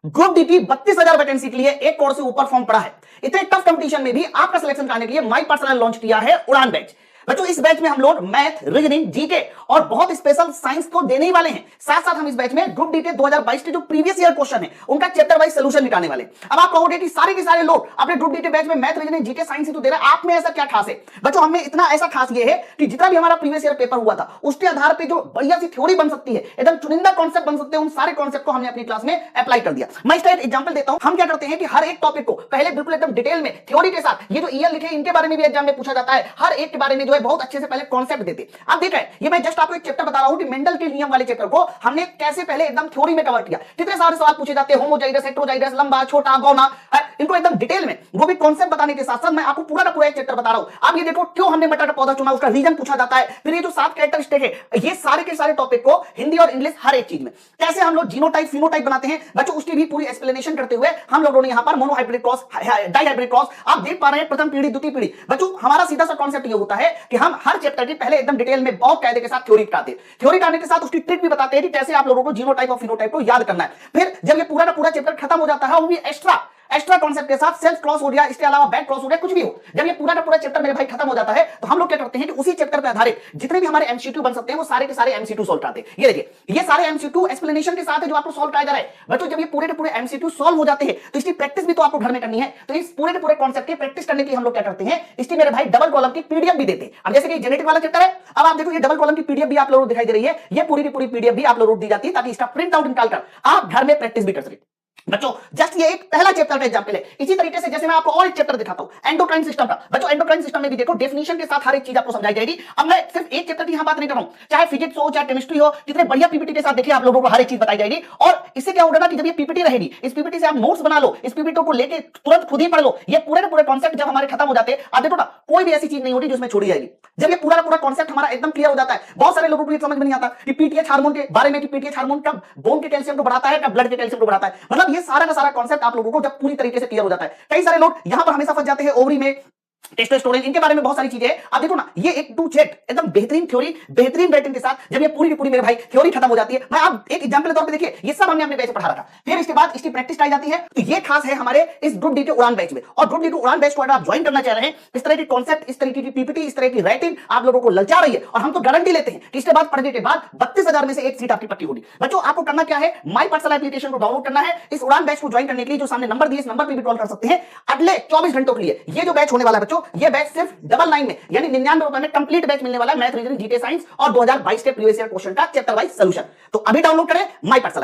Group D की 32,000 vacancy के लिए 1 करोड़ से ऊपर फॉर्म पड़ा है। इतने टफ कंपटीशन में भी आपका सिलेक्शन कराने के लिए माई पर्सनल लॉन्च किया है उड़ान बैच। बच्चों इस बैच में हम लोग मैथ, रीजनिंग, जीके और बहुत स्पेशल साइंस तो देने ही वाले हैं। साथ साथ हम इस बैच में ग्रुप डी के 2022 के जो प्रीवियस ईयर क्वेश्चन है उनका चैप्टर वाइज सॉल्यूशन निकालने वाले। अब आप कहोगे कि सारे के सारे लोग अपने ग्रुप डी के बैच में मैथ, रीजनिंग, जीके, साइंस ही तो दे रहे हैं, आप में ऐसा क्या खास है? बच्चों हमें इतना ऐसा खास ये है कि जितना भी हमारा प्रीवियस ईयर पेपर हुआ था उसके आधार पर जो बढ़िया सी थ्योरी बन सकती है, एकदम चुनिंदा कॉन्सेप्ट बन सकते हैं, उन सारे कॉन्सेप्ट को हमने अपनी क्लास में अप्लाई कर दिया। मैं इसका एक एग्जांपल देता हूं। हम क्या करते हैं कि हर एक टॉपिक को पहले बिल्कुल एकदम डिटेल में थ्योरी के साथ, ये जो ईयर लिखे इनके बारे में भी एग्जाम में पूछा जाता है, हर एक के बारे में जो है बहुत अच्छे से पहले कॉन्सेप्ट देते। आप देख रहे हैं, ये मैं जस्ट आपको एक चैप्टर बता रहा हूं कि मेंडल के नियम वाले चैप्टर को हमने कैसे पहले एकदम थ्योरी में कवर किया। कितने सारे सवाल पूछे जाते हैं, होमोजाइगस, हेटेरोजाइगस, लंबा, छोटा, गौना, इनको एकदम डिटेल में वो भी कॉन्सेप्ट बताने के साथ साथ मैं आपको पूरा का पूरा एक चैप्टर बता रहा हूं। आप ये देखो क्यों हमने मटर का पौधा चुना, उसका रीजन पूछा जाता है। फिर ये जो 7 कैरेक्टरिस्टिक है, ये सारे के सारे टॉपिक को हिंदी और इंग्लिश हर एक चीज में कैसे हम लोग जीनोटाइप, फिनोटाइप बनाते हैं बच्चों, उसकी भी पूरी एक्सप्लेनेशन करते हुए हम लोगों ने यहां पर मोनोहाइब्रिड क्रॉस, डाइहाइब्रिड क्रॉस, आप देख पा रहे हैं प्रथम पीढ़ी, द्वितीय पीढ़ी। बच्चों हमारा सीधा सा कॉन्सेप्ट ये होता है कि हम हर चैप्टर की पहले एकदम डिटेल में बहुत कायदे के साथ थ्योरी कराते हैं। थ्योरी कराने के साथ उसकी ट्रिक भी बताते हैं कि कैसे आप लोगों को जीनोटाइप और फिनोटाइप को याद करना है। फिर जब ये पूरा का पूरा चैप्टर खत्म हो जाता है, वो भी एक्स्ट्रा कॉन्सेप्ट के साथ, सेल्फ क्रॉस हो गया, इसके अलावा बैक क्रॉस हो गया, कुछ भी हो, जब ये पूरा का पूरा चैप्टर मेरे भाई खत्म हो जाता है तो हम लोग क्या करते हैं कि उसी चैप्टर पे आधारित जितने भी हमारे एमसीक्यू बन सकते हैं वो सारे के सारे एमसीक्यू सॉल्व कराते हैं। ये देखिए, ये सारे एमसीक्यू एक्सप्लेनेशन के साथ है जो आपको सॉल्व कराया जा रहा है। बच्चों जब ये पूरे के पूरे एमसीक्यू सॉल्व हो जाते हैं तो इसकी प्रैक्टिस भी तो आपको घर में करनी है। तो इस पूरे के पूरे कॉन्सेप्ट की प्रैक्टिस करने के लिए हम लोग क्या करते हैं, इसकी मेरे भाई डबल कॉलम की पीडीएफ भी देते हैं। अब जैसे कि जेनेटिक वाला चैप्टर है, अब आप देखो ये डबल कॉलम की पीडीएफ भी आप लोगों को दिखाई दे रही है। ये पूरी की पूरी पीडीएफ भी आप लोगों को दी जाती है ताकि इसका प्रिंट आउट निकालकर आप घर में प्रैक्टिस भी कर सकें। बच्चों जस्ट ये एक पहला चैप्टर का एग्जांपल है। इसी तरीके से जैसे मैं आपको और एक चैप्टर दिखाता हूं एंडोक्राइन सिस्टम का। बच्चों एंडोक्राइन सिस्टम में भी देखो डेफिनेशन के साथ हर एक चीज आपको समझाई जाएगी। अब मैं सिर्फ एक चैप्टर की यहां बात नहीं कर रहा हूं, चाहे फिजिक्स हो चाहे केमिस्ट्री हो, कितने बढ़िया पीपीटी के साथ देखिए आप लोगों को हर एक चीज बताई जाएगी। और इससे क्या होगा ना कि जब ये पीपीटी रहेगी, इस पीपीटी से आप नोट्स बना लो, इस पीपीटी को लेके तुरंत खुद ही पढ़ लो। ये पूरे के पूरे कॉन्सेप्ट जब हमारे खत्म हो जाते हैं, आप देखो ना कोई भी ऐसी चीज नहीं होती जो इसमें छोड़ी जाएगी। जब ये पूरा का पूरा कॉन्सेप्ट हमारा एकदम क्लियर हो जाता है, बहुत सारे लोगों को ये समझ में नहीं आता कि पीटीएच हार्मोन के बारे में, कि पीटीएच हार्मोन कब बोन के कैल्शियम को बढ़ाता है, कब ब्लड के कैल्शियम को बढ़ाता है। मतलब ये सारा का सारा कॉन्सेप्ट आप लोगों को जब पूरी तरीके से क्लियर हो जाता है। कई सारे लोग यहां पर हमेशा फंस जाते हैं, ओवरी में, टेस्टोस्टेरोन, इनके बारे में बहुत सारी चीजें हैं। आप देखो ना ये एक टू जेड एकदम बेहतरीन थ्योरी, बेहतरीन राइटिंग के साथ जब ये पूरी की पूरी मेरे भाई थ्योरी खत्म हो जाती है। मैं आप एक एग्जांपल के तौर पे देखिए, ये सब हमने अपने बैच में पढ़ा रखा। फिर इसके बाद इसकी प्रैक्टिस कराई जाती है। तो ये खास है हमारे इस ग्रुप डी के उड़ान बैच में। और ग्रुप डी के उड़ान बैच को अगर आप ज्वाइन करना चाह रहे हैं, इस तरह की कॉन्सेप्ट, इस तरीके की पीपीटी, इस तरह की राइटिंग आप लोगों को ललचा रही है, और हम तो गारंटी लेते हैं कि इसके बाद पढ़ने के बाद 32,000 में से एक सीट आपकी पक्की होगी। बच्चों आपको करना क्या है, माई पर्सनल एप्लीकेशन को डाउनलोड करना है। इस उड़ान बैच को ज्वाइन करने के लिए जो सामने नंबर दिए, इस नंबर पर भी कॉल कर सकते हैं। अगले 24 घंटों के लिए ये जो बैच होने वाला है बच्चों, ये बैच सिर्फ 99 में यानी 99 रुपए में कंप्लीट बैच मिलने वाला है। मैथ, रीजनिंग, जीके, साइंस और 2022 के प्रीवियस ईयर क्वेश्चन का चैप्टर वाइज सॉल्यूशन। तो अभी डाउनलोड करें माई पर्सनल।